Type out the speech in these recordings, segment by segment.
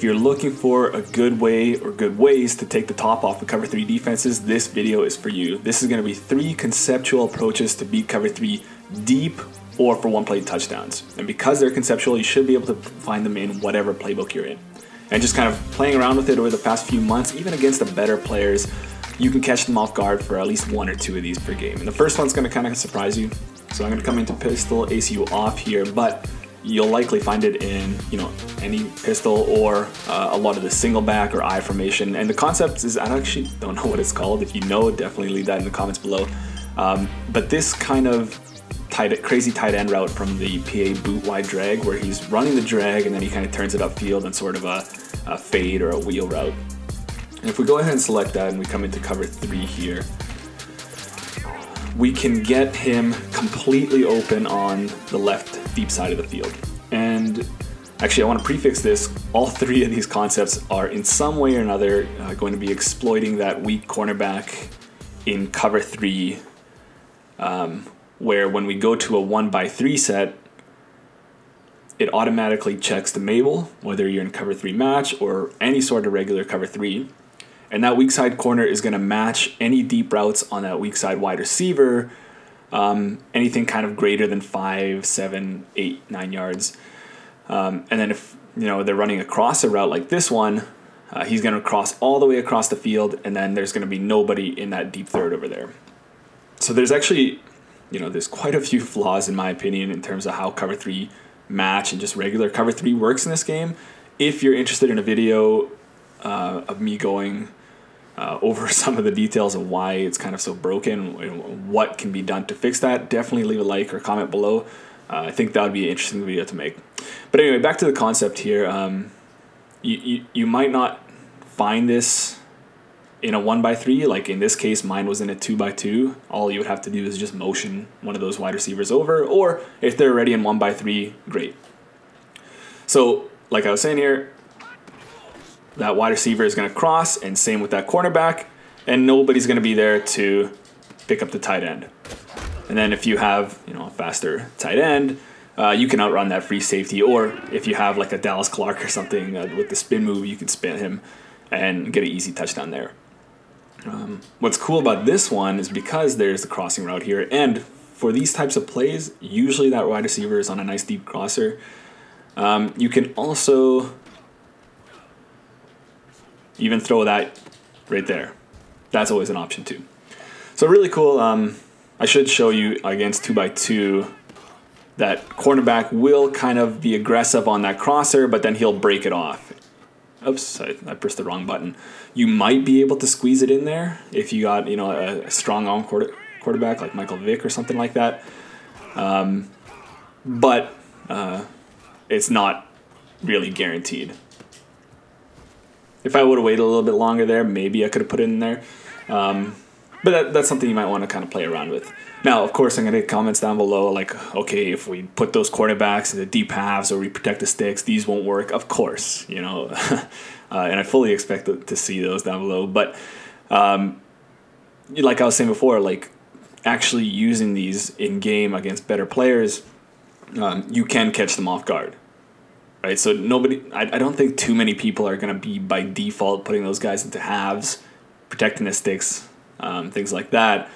if you're looking for a good way or good ways to take the top off of cover 3 defenses, this video is for you. This is going to be 3 conceptual approaches to beat cover 3 deep or for one-play touchdowns. And because they're conceptual, you should be able to find them in whatever playbook you're in. And just kind of playing around with it over the past few months, even against the better players, you can catch them off guard for at least 1 or 2 of these per game. And the first one's going to kind of surprise you. So I'm going to come into pistol, ACU off here, but you'll likely find it in, you know, any pistol or a lot of the single back or I formation. And the concept is, I actually don't know what it's called. If you know, definitely leave that in the comments below. But this kind of crazy tight end route from the PA boot wide drag, where he's running the drag and then he kind of turns it upfield in sort of a fade or a wheel route. And if we go ahead and select that and we come into cover 3 here, we can get him completely open on the left deep side of the field. And actually I want to prefix this, all 3 of these concepts are in some way or another going to be exploiting that weak cornerback in cover 3, where when we go to a 1x3 set, it automatically checks the Mabel, whether you're in cover 3 match or any sort of regular cover 3. And that weak side corner is going to match any deep routes on that weak side wide receiver, anything kind of greater than 5, 7, 8, 9 yards. And then if, you know, they're running a crosser route like this one, he's going to cross all the way across the field, and then there's going to be nobody in that deep third over there. So there's actually, you know, there's quite a few flaws in my opinion in terms of how cover 3 match and just regular cover 3 works in this game. If you're interested in a video of me going over some of the details of why it's kind of so broken and what can be done to fix that, definitely leave a like or comment below. I think that would be an interesting video to make. But anyway, back to the concept here. You might not find this in a 1x3, like in this case mine was in a 2x2. All you would have to do is just motion one of those wide receivers over, or if they're already in 1x3, great. So like I was saying here, that wide receiver is going to cross, and same with that cornerback, and nobody's going to be there to pick up the tight end. And then if you have, you know, a faster tight end, you can outrun that free safety, or if you have like a Dallas Clark or something with the spin move, you can spin him and get an easy touchdown there. What's cool about this one is because there's the crossing route here, and for these types of plays, usually that wide receiver is on a nice deep crosser. You can also even throw that right there. That's always an option too. So really cool. I should show you against 2x2 that cornerback will kind of be aggressive on that crosser, but then he'll break it off. Oops, I pressed the wrong button. You might be able to squeeze it in there if you got, you know, a strong arm quarterback like Michael Vick or something like that. But it's not really guaranteed. If I would have waited a little bit longer there, maybe I could have put it in there. But that's something you might want to kind of play around with. Now, of course, I'm going to get comments down below like, okay, if we put those cornerbacks in the deep halves or we protect the sticks, these won't work. Of course, you know, and I fully expect to see those down below. But like I was saying before, like actually using these in game against better players, you can catch them off guard. Right, so I don't think too many people are going to be by default putting those guys into halves, protecting the sticks, things like that.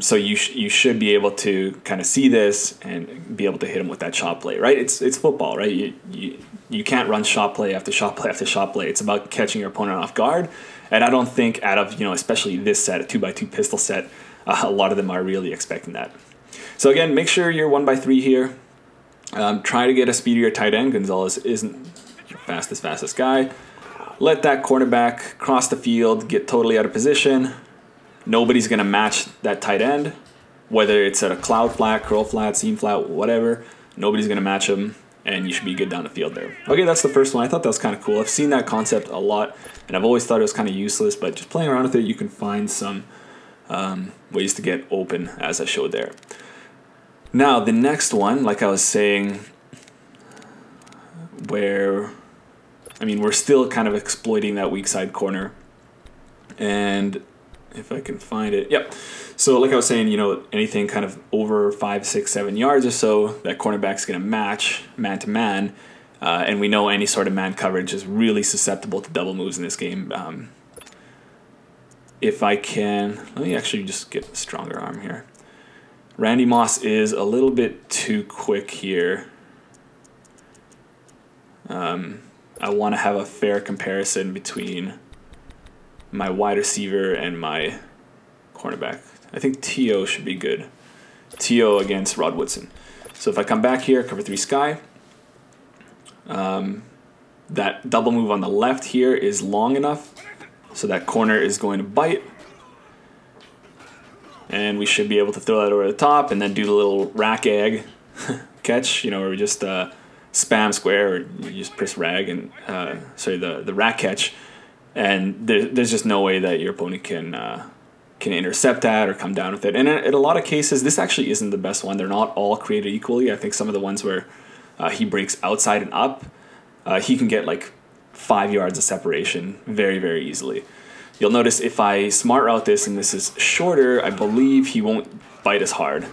So you should be able to kind of see this and be able to hit them with that shot play, right? It's football, right? You can't run shot play after shot play after shot play. It's about catching your opponent off guard. And I don't think out of, you know, especially this set, a 2x2 pistol set, a lot of them are really expecting that. So again, make sure you're 1x3 here. Try to get a speedier tight end. Gonzalez isn't your fastest guy. Let that cornerback cross the field, get totally out of position. Nobody's going to match that tight end, whether it's at a cloud flat, curl flat, seam flat, whatever. Nobody's going to match him, and you should be good down the field there. Okay, that's the first one. I thought that was kind of cool. I've seen that concept a lot, and I've always thought it was kind of useless, but just playing around with it, you can find some ways to get open, as I showed there. Now, the next one, like I was saying, where, I mean, we're still kind of exploiting that weak side corner. And if I can find it, yep. So like I was saying, you know, anything kind of over 5, 6, 7 yards or so, that cornerback's going to match man to man. And we know any sort of man coverage is really susceptible to double moves in this game. If I can, let me actually just get a stronger arm here. Randy Moss is a little bit too quick here. I want to have a fair comparison between my wide receiver and my cornerback. I think T.O. should be good. T.O. against Rod Woodson. So if I come back here, cover 3 sky, that double move on the left here is long enough so that corner is going to bite. And we should be able to throw that over the top and then do the little rack egg catch, you know, where we just spam square, or you just press rag and, sorry, the rack catch. And there's just no way that your opponent can intercept that or come down with it. And in a lot of cases, this actually isn't the best one. They're not all created equally. I think some of the ones where he breaks outside and up, he can get like 5 yards of separation very, very easily. You'll notice if I smart route this and this is shorter, I believe he won't bite as hard.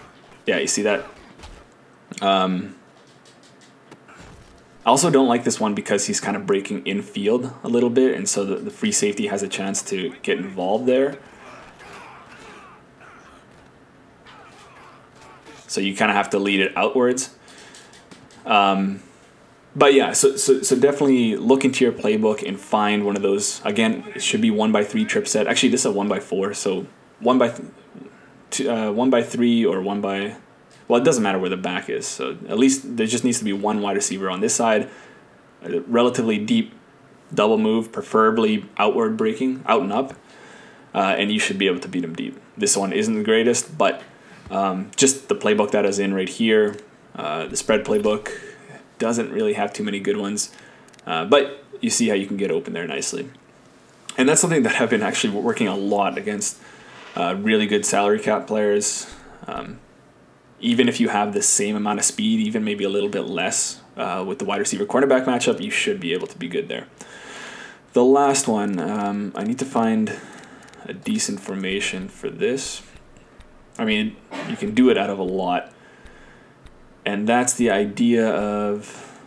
Yeah, you see that? I also don't like this one because he's kind of breaking in field a little bit, and so the free safety has a chance to get involved there. So you kind of have to lead it outwards. But yeah, so definitely look into your playbook and find one of those. Again, it should be 1x3 trip set. Actually, this is a 1x4, so 1x3 or 1x. Well, it doesn't matter where the back is. So at least there just needs to be one wide receiver on this side. A relatively deep double move, preferably outward breaking, out and up, and you should be able to beat him deep. This one isn't the greatest, but just the playbook that is in right here, the spread playbook, doesn't really have too many good ones, but you see how you can get open there nicely. And that's something that I've been actually working a lot against really good salary cap players. Even if you have the same amount of speed, even maybe a little bit less with the wide receiver cornerback matchup, you should be able to be good there. The last one, I need to find a decent formation for this. I mean, you can do it out of a lot. And that's the idea of...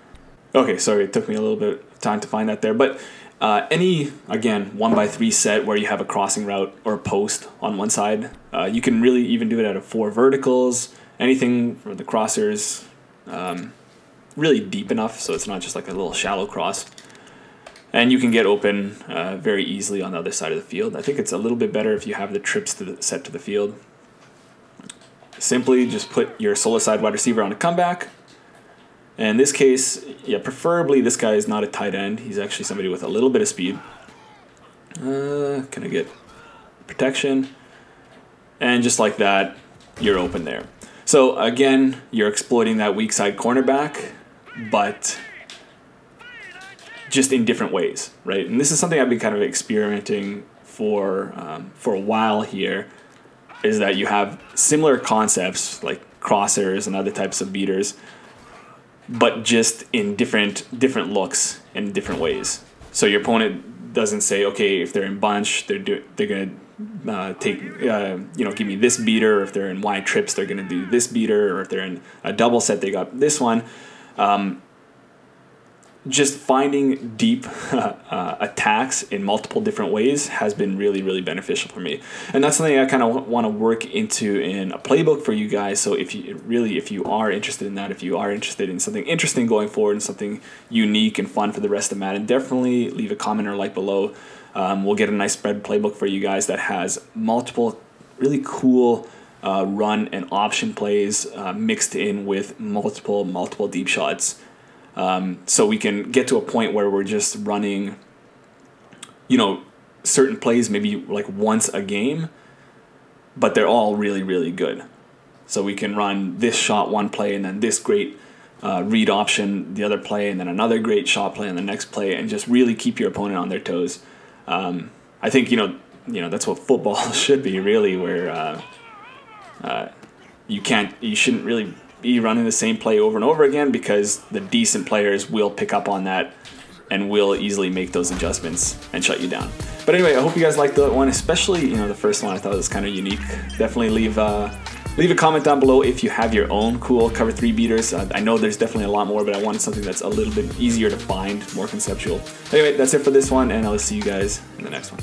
Okay, sorry, it took me a little bit of time to find that there. But any, again, 1x3 set where you have a crossing route or a post on one side, you can really even do it out of 4 verticals. Anything for the crossers, really deep enough so it's not just like a little shallow cross. And you can get open very easily on the other side of the field. I think it's a little bit better if you have the trips set to the field. Simply just put your solo side wide receiver on a comeback. And in this case, yeah, preferably this guy is not a tight end. He's actually somebody with a little bit of speed. Can I get protection? And just like that, you're open there. So again, you're exploiting that weak side cornerback, but just in different ways, right? And this is something I've been kind of experimenting for a while here, is that you have similar concepts like crossers and other types of beaters, but just in different looks and different ways. So your opponent doesn't say, okay, if they're in bunch, they're gonna take give me this beater. Or if they're in wide trips, they're gonna do this beater. Or if they're in a double set, they got this one. Just finding deep attacks in multiple different ways has been really, really beneficial for me. And that's something I kind of want to work into in a playbook for you guys. So if you are interested in that, if you are interested in something interesting going forward and something unique and fun for the rest of Madden, definitely leave a comment or like below. We'll get a nice spread playbook for you guys that has multiple really cool run and option plays mixed in with multiple deep shots. So we can get to a point where we're just running, certain plays maybe like once a game, but they're all really, really good. So we can run this shot one play and then this great read option the other play and then another great shot play on the next play, and just really keep your opponent on their toes. I think, that's what football should be, really, where you shouldn't really be running the same play over and over again, because the decent players will pick up on that and will easily make those adjustments and shut you down. But anyway, I hope you guys liked that one, especially the first one. I thought it was kind of unique. Definitely leave Leave a comment down below if you have your own cool cover 3 beaters. I know there's definitely a lot more, but I wanted something that's a little bit easier to find, more conceptual. Anyway, that's it for this one, and I'll see you guys in the next one.